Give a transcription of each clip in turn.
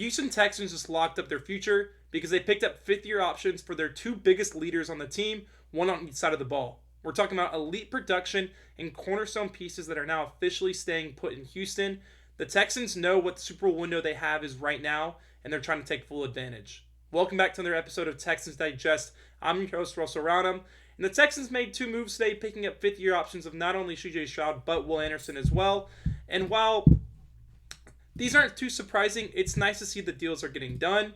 Houston Texans just locked up their future because they picked up fifth-year options for their two biggest leaders on the team, one on each side of the ball. We're talking about elite production and cornerstone pieces that are now officially staying put in Houston. The Texans know what the Super Bowl window they have is right now, and they're trying to take full advantage. Welcome back to another episode of Texans Digest. I'm your host, Russell Raunam. And the Texans made two moves today, picking up fifth-year options of not only CJ Stroud, but Will Anderson as well. And while these aren't too surprising, it's nice to see the deals are getting done.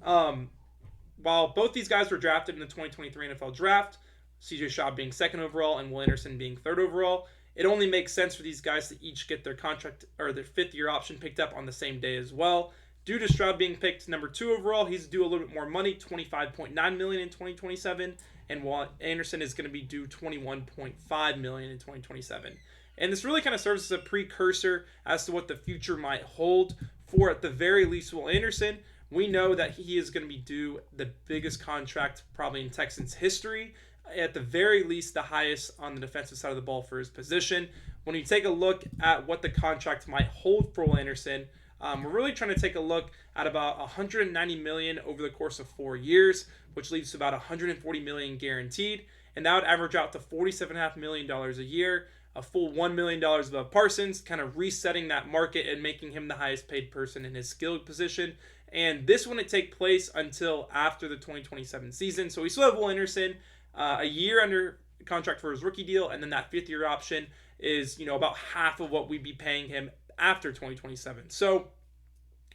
While both these guys were drafted in the 2023 NFL Draft, CJ Stroud being second overall and Will Anderson being third overall, it only makes sense for these guys to each get their contract or their fifth-year option picked up on the same day as well. Due to Stroud being picked number 2 overall, he's due a little bit more money, $25.9 million in 2027, and while Anderson is going to be due $21.5 million in 2027. And this really kind of serves as a precursor as to what the future might hold for, at the very least, Will Anderson. We know that he is going to be due the biggest contract probably in Texans history, at the very least the highest on the defensive side of the ball for his position. When you take a look at what the contract might hold for Will Anderson, we're really trying to take a look at about $190 million over the course of 4 years, which leaves to about $140 million guaranteed, and that would average out to $47.5 million a year, a full $1 million above Parsons, kind of resetting that market and making him the highest paid person in his skilled position. And this wouldn't take place until after the 2027 season. So we still have Will Anderson a year under contract for his rookie deal, and then that fifth-year option is, about half of what we'd be paying him after 2027. So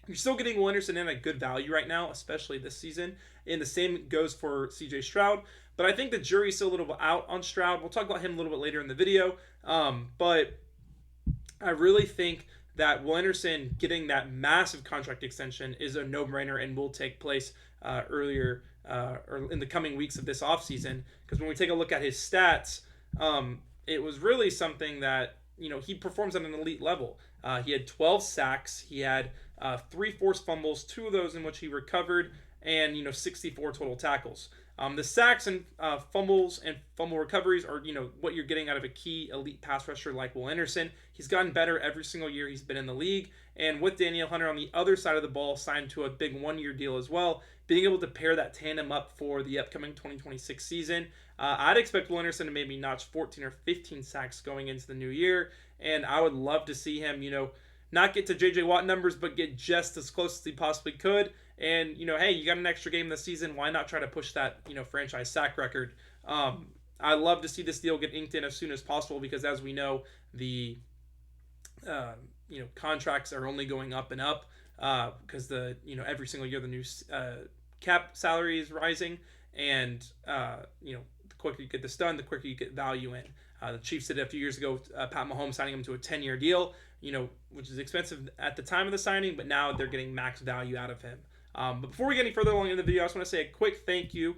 you're still getting Will Anderson in at good value right now, especially this season. And the same goes for CJ Stroud. But I think the jury's still a little bit out on Stroud. We'll talk about him a little bit later in the video. But I really think that Will Anderson getting that massive contract extension is a no-brainer and will take place earlier or in the coming weeks of this offseason. Because when we take a look at his stats, it was really something that, he performs at an elite level. He had 12 sacks. He had 3 forced fumbles, 2 of those in which he recovered, and 64 total tackles. The sacks and fumbles and fumble recoveries are what you're getting out of a key elite pass rusher like Will Anderson. He's gotten better every single year he's been in the league, and with Danielle Hunter on the other side of the ball signed to a big 1-year deal as well, being able to pair that tandem up for the upcoming 2026 season, I'd expect Will Anderson to maybe notch 14 or 15 sacks going into the new year, and I would love to see him not get to J.J. Watt numbers, but get just as close as he possibly could. And, hey, you got an extra game this season. Why not try to push that, franchise sack record? I love to see this deal get inked in as soon as possible because, as we know, the, contracts are only going up and up because every single year the new cap salary is rising. And, the quicker you get this done, the quicker you get value in. The Chiefs did it a few years ago, Pat Mahomes signing him to a 10-year deal, which is expensive at the time of the signing, but now they're getting max value out of him. But before we get any further along in the video, I just want to say a quick thank you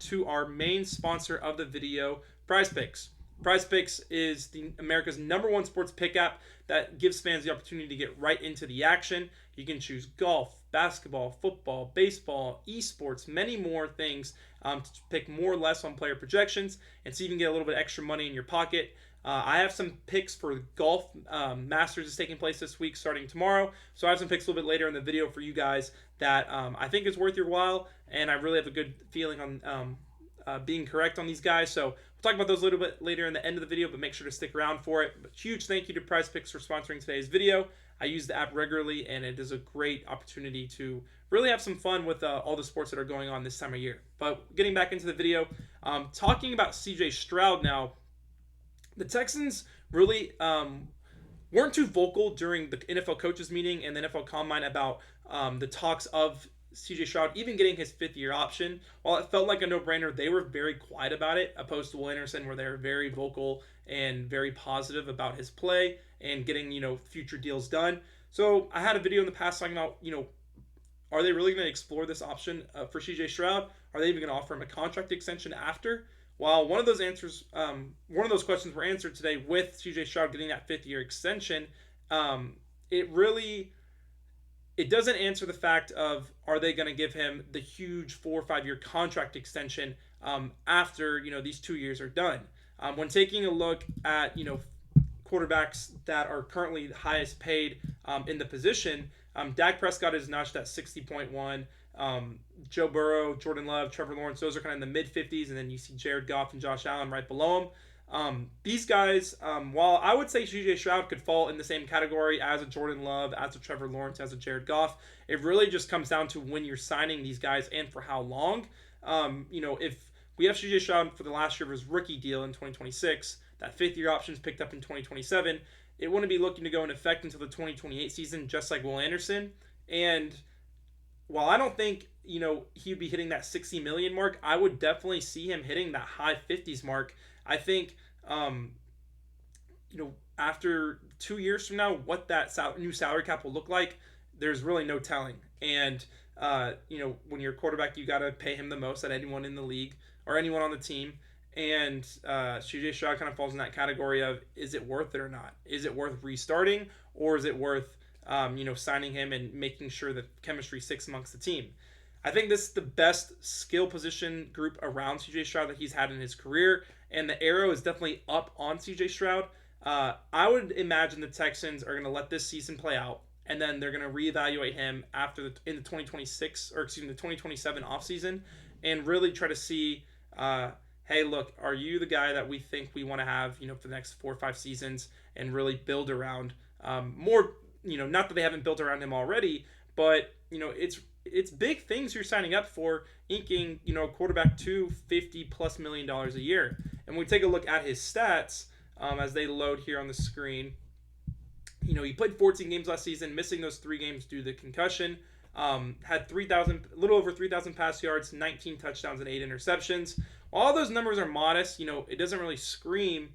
to our main sponsor of the video, PrizePicks. PrizePicks is America's #1 sports pick app that gives fans the opportunity to get right into the action. You can choose golf, basketball, football, baseball, esports, many more things to pick more or less on player projections and see if you can get a little bit extra money in your pocket. I have some picks for golf. Masters is taking place this week starting tomorrow. So I have some picks a little bit later in the video for you guys that I think is worth your while. And I really have a good feeling on being correct on these guys. So we'll talk about those a little bit later in the end of the video, but make sure to stick around for it. But huge thank you to PrizePicks for sponsoring today's video. I use the app regularly, and it is a great opportunity to really have some fun with all the sports that are going on this time of year. But getting back into the video, talking about CJ Stroud now, the Texans really weren't too vocal during the NFL coaches meeting and the NFL Combine about the talks of CJ Stroud even getting his 5th-year option. While it felt like a no-brainer, they were very quiet about it, opposed to Will Anderson, where they were very vocal and very positive about his play and getting, future deals done. So I had a video in the past talking about, are they really going to explore this option for CJ Stroud? Are they even going to offer him a contract extension after? While one of those questions were answered today with CJ Stroud getting that 5th-year extension, it doesn't answer the fact of, are they going to give him the huge 4 or 5 year contract extension after these 2 years are done. When taking a look at quarterbacks that are currently the highest paid in the position, Dak Prescott is notched at 60.1. Joe Burrow, Jordan Love, Trevor Lawrence, those are kind of in the mid 50s, and then you see Jared Goff and Josh Allen right below them. These guys, while I would say CJ Stroud could fall in the same category as a Jordan Love, as a Trevor Lawrence, as a Jared Goff, it really just comes down to when you're signing these guys and for how long. If we have CJ Stroud for the last year of his rookie deal in 2026, that fifth-year option is picked up in 2027, it wouldn't be looking to go in effect until the 2028 season, just like Will Anderson. And while I don't think he'd be hitting that 60 million mark, I would definitely see him hitting that high 50s mark. I think, after 2 years from now, what that new salary cap will look like, there's really no telling. And, when you're a quarterback, you got to pay him the most at anyone in the league or anyone on the team. And CJ Stroud kind of falls in that category of, is it worth it or not? Is it worth restarting, or is it worth, signing him and making sure that chemistry sticks amongst the team? I think this is the best skill position group around CJ Stroud that he's had in his career, and the arrow is definitely up on CJ Stroud. I would imagine the Texans are going to let this season play out, and then they're going to reevaluate him in the 2027 offseason, and really try to see, hey, look, are you the guy that we think we want to have, for the next 4 or 5 seasons, and really build around more. Not that they haven't built around him already, but it's big things you're signing up for, inking, a quarterback to $50+ million a year. And when we take a look at his stats, as they load here on the screen, he played 14 games last season, missing those 3 games due to the concussion. Had a little over 3,000 pass yards, 19 touchdowns, and 8 interceptions. All those numbers are modest. It doesn't really scream,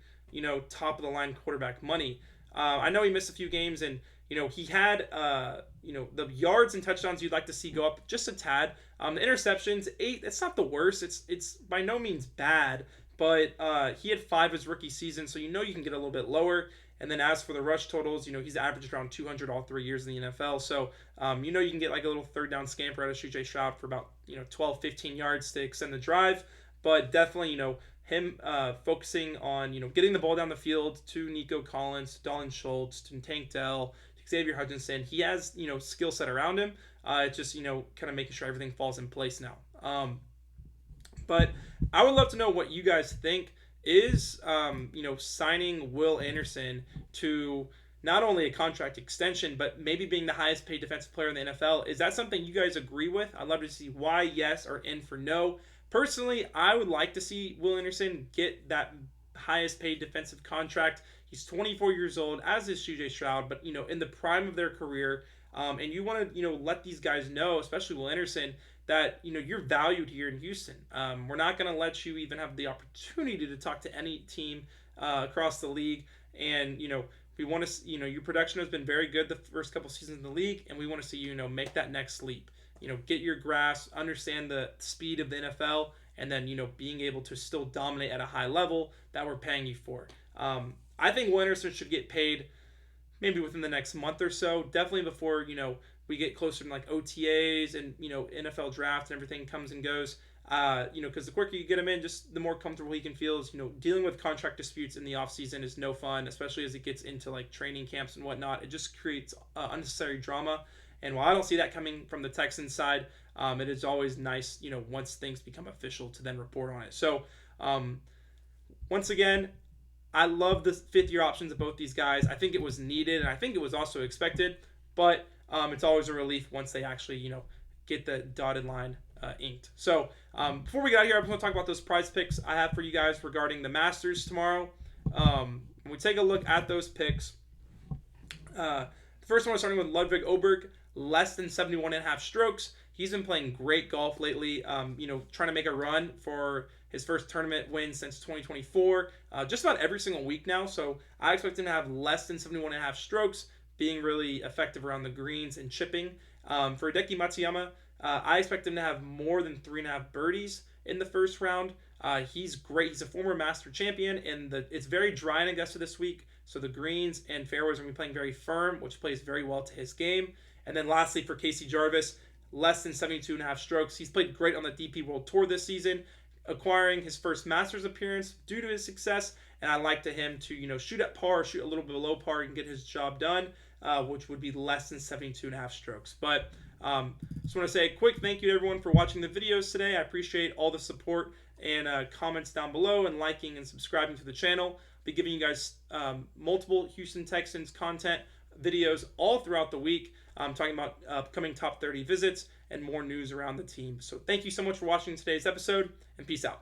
top of the line quarterback money. I know he missed a few games, and he had, the yards and touchdowns you'd like to see go up just a tad. The interceptions, 8, it's not the worst. It's by no means bad, but he had 5 his rookie season, so you can get a little bit lower. And then as for the rush totals, he's averaged around 200 all 3 years in the NFL. So, you can get like a little third down scamper out of CJ Stroud for about, 12, 15 yards to extend the drive. But definitely, him focusing on, getting the ball down the field to Nico Collins, to Dalton Schultz, to Tank Dell, Xavier Hutchinson. He has, skill set around him. It's just, kind of making sure everything falls in place now. But I would love to know what you guys think. Is, signing Will Anderson to not only a contract extension, but maybe being the highest paid defensive player in the NFL, is that something you guys agree with? I'd love to see why yes or in for no. Personally, I would like to see Will Anderson get that highest paid defensive contract. He's 24 years old, as is CJ Stroud, but, in the prime of their career. And you want to, let these guys know, especially Will Anderson, that, you're valued here in Houston. We're not going to let you even have the opportunity to talk to any team across the league. And, we want to, your production has been very good the first couple seasons in the league, and we want to see you, make that next leap. Get your grasp, understand the speed of the NFL, and then, being able to still dominate at a high level that we're paying you for. I think Will Anderson should get paid maybe within the next month or so, definitely before, we get closer to like OTAs and, NFL draft and everything comes and goes. Because the quicker you get him in, just the more comfortable he can feel. Dealing with contract disputes in the offseason is no fun, especially as it gets into like training camps and whatnot. It just creates unnecessary drama. And while I don't see that coming from the Texans side, it is always nice, once things become official to then report on it. So, once again, I love the 5th-year options of both these guys. I think it was needed, and I think it was also expected. But it's always a relief once they actually, get the dotted line inked. So, before we get out of here, I just want to talk about those prize picks I have for you guys regarding the Masters tomorrow. When we take a look at those picks, the first one is starting with Ludwig Oberg, less than 71.5 strokes. He's been playing great golf lately, trying to make a run for his first tournament win since 2024, just about every single week now. So I expect him to have less than 71.5 strokes, being really effective around the greens and chipping. For Hideki Matsuyama, I expect him to have more than 3.5 birdies in the first round. He's great. He's a former Master champion, and it's very dry in Augusta this week, so the greens and fairways are going to be playing very firm, which plays very well to his game. And then lastly, for Casey Jarvis, less than 72.5 strokes. He's played great on the DP World Tour this season, acquiring his first Masters appearance due to his success, and I like him to shoot at par, shoot a little bit below par, and get his job done. which would be less than 72.5 strokes. But just want to say a quick thank you to everyone for watching the videos today. I appreciate all the support and comments down below, and liking and subscribing to the channel. I'll be giving you guys multiple Houston Texans content videos all throughout the week. I'm talking about upcoming top 30 visits and more news around the team. So thank you so much for watching today's episode, and peace out.